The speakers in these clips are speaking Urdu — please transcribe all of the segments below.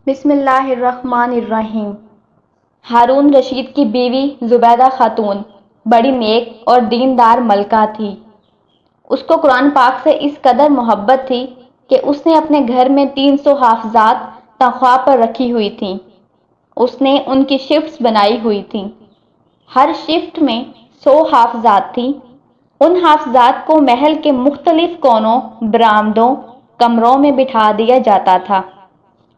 بسم اللہ الرحمن الرحیم۔ ہارون رشید کی بیوی زبیدہ خاتون بڑی نیک اور دیندار ملکہ تھی۔ اس کو قرآن پاک سے اس قدر محبت تھی کہ اس نے اپنے گھر میں 300 حافظات تنخواہ پر رکھی ہوئی تھیں۔ اس نے ان کی شفٹس بنائی ہوئی تھیں۔ ہر شفٹ میں 100 حافظات تھیں۔ ان حافظات کو محل کے مختلف کونوں، برآمدوں، کمروں میں بٹھا دیا جاتا تھا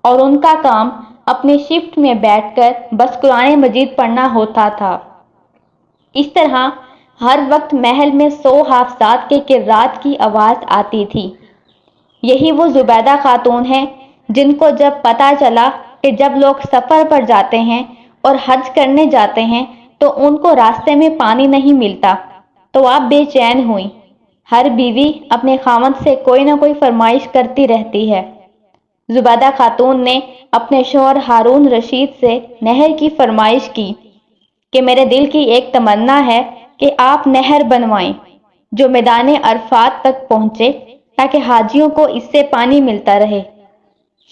اور ان کا کام اپنی شفٹ میں بیٹھ کر بس قرآن مجید پڑھنا ہوتا تھا۔ اس طرح ہر وقت محل میں 100 حافظات کے قرات کی آواز آتی تھی۔ یہی وہ زبیدہ خاتون ہیں جن کو جب پتہ چلا کہ جب لوگ سفر پر جاتے ہیں اور حج کرنے جاتے ہیں تو ان کو راستے میں پانی نہیں ملتا تو آپ بے چین ہوئیں۔ ہر بیوی اپنے خاوند سے کوئی نہ کوئی فرمائش کرتی رہتی ہے۔ زبیدہ خاتون نے اپنے شوہر ہارون رشید سے نہر کی فرمائش کی کہ میرے دل کی ایک تمنا ہے کہ آپ نہر بنوائیں جو میدان عرفات تک پہنچے تاکہ حاجیوں کو اس سے پانی ملتا رہے۔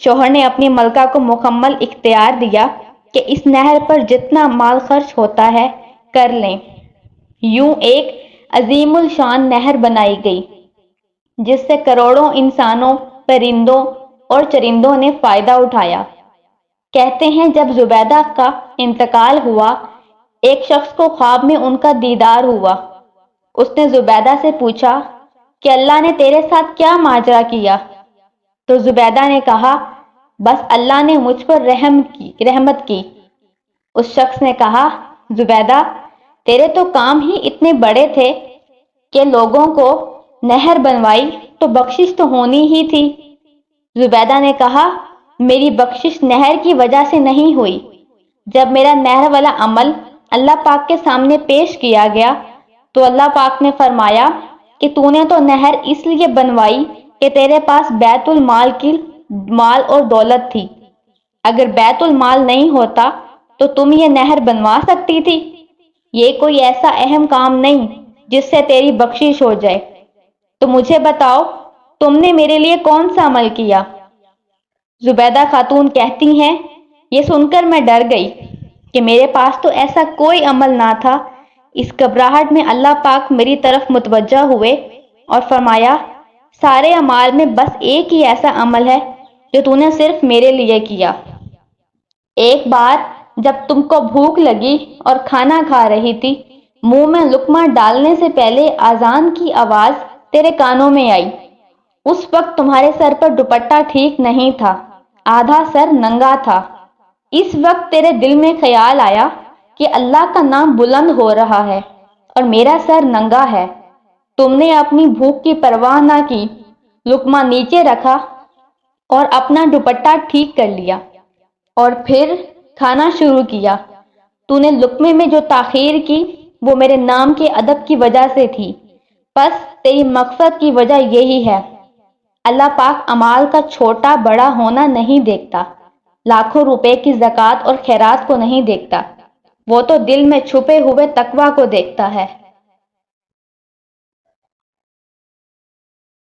شوہر نے اپنی ملکہ کو مکمل اختیار دیا کہ اس نہر پر جتنا مال خرچ ہوتا ہے کر لیں۔ یوں ایک عظیم الشان نہر بنائی گئی جس سے کروڑوں انسانوں، پرندوں اور چرندوں نے فائدہ اٹھایا۔ کہتے ہیں جب زبیدہ کا انتقال ہوا ایک شخص کو خواب میں ان کا دیدار ہوا۔ اس نے زبیدہ سے پوچھا کہ اللہ نے تیرے ساتھ کیا ماجرا کیا؟ تو زبیدہ نے کہا بس اللہ نے مجھ پر رحمت کی۔ اس شخص نے کہا زبیدہ تیرے تو کام ہی اتنے بڑے تھے کہ لوگوں کو نہر بنوائی تو بخشش تو ہونی ہی تھی۔ زبیدہ نے کہا میری بخشش نہر کی وجہ سے نہیں ہوئی۔ جب میرا نہر والا عمل اللہ پاک کے سامنے پیش کیا گیا تو اللہ پاک نے فرمایا کہ تو نے تو نہر اس لیے بنوائی کہ تیرے پاس بیت المال کی مال اور دولت تھی۔ اگر بیت المال نہیں ہوتا تو تم یہ نہر بنوا سکتی تھی؟ یہ کوئی ایسا اہم کام نہیں جس سے تیری بخشش ہو جائے۔ تو مجھے بتاؤ تم نے میرے لیے کون سا عمل کیا؟ زبیدہ خاتون کہتی ہیں یہ سن کر میں ڈر گئی کہ میرے پاس تو ایسا کوئی عمل نہ تھا۔ اس گھبراہٹ میں اللہ پاک میری طرف متوجہ ہوئے اور فرمایا سارے اعمال میں بس ایک ہی ایسا عمل ہے جو تو نے صرف میرے لیے کیا۔ ایک بار جب تم کو بھوک لگی اور کھانا کھا رہی تھی، منہ میں لقمہ ڈالنے سے پہلے اذان کی آواز تیرے کانوں میں آئی۔ اس وقت تمہارے سر پر دوپٹہ ٹھیک نہیں تھا، آدھا سر ننگا تھا۔ اس وقت تیرے دل میں خیال آیا کہ اللہ کا نام بلند ہو رہا ہے اور میرا سر ننگا ہے۔ تم نے اپنی بھوک کی پرواہ نہ کی، لقمہ نیچے رکھا اور اپنا دوپٹہ ٹھیک کر لیا اور پھر کھانا شروع کیا۔ تو نے لقمے میں جو تاخیر کی وہ میرے نام کے ادب کی وجہ سے تھی، بس تیری مغفرت کی وجہ یہی ہے۔ اللہ پاک اعمال کا چھوٹا بڑا ہونا نہیں دیکھتا، لاکھوں روپے کی زکوٰۃ اور خیرات کو نہیں دیکھتا، وہ تو دل میں چھپے ہوئے تقویٰ کو دیکھتا ہے۔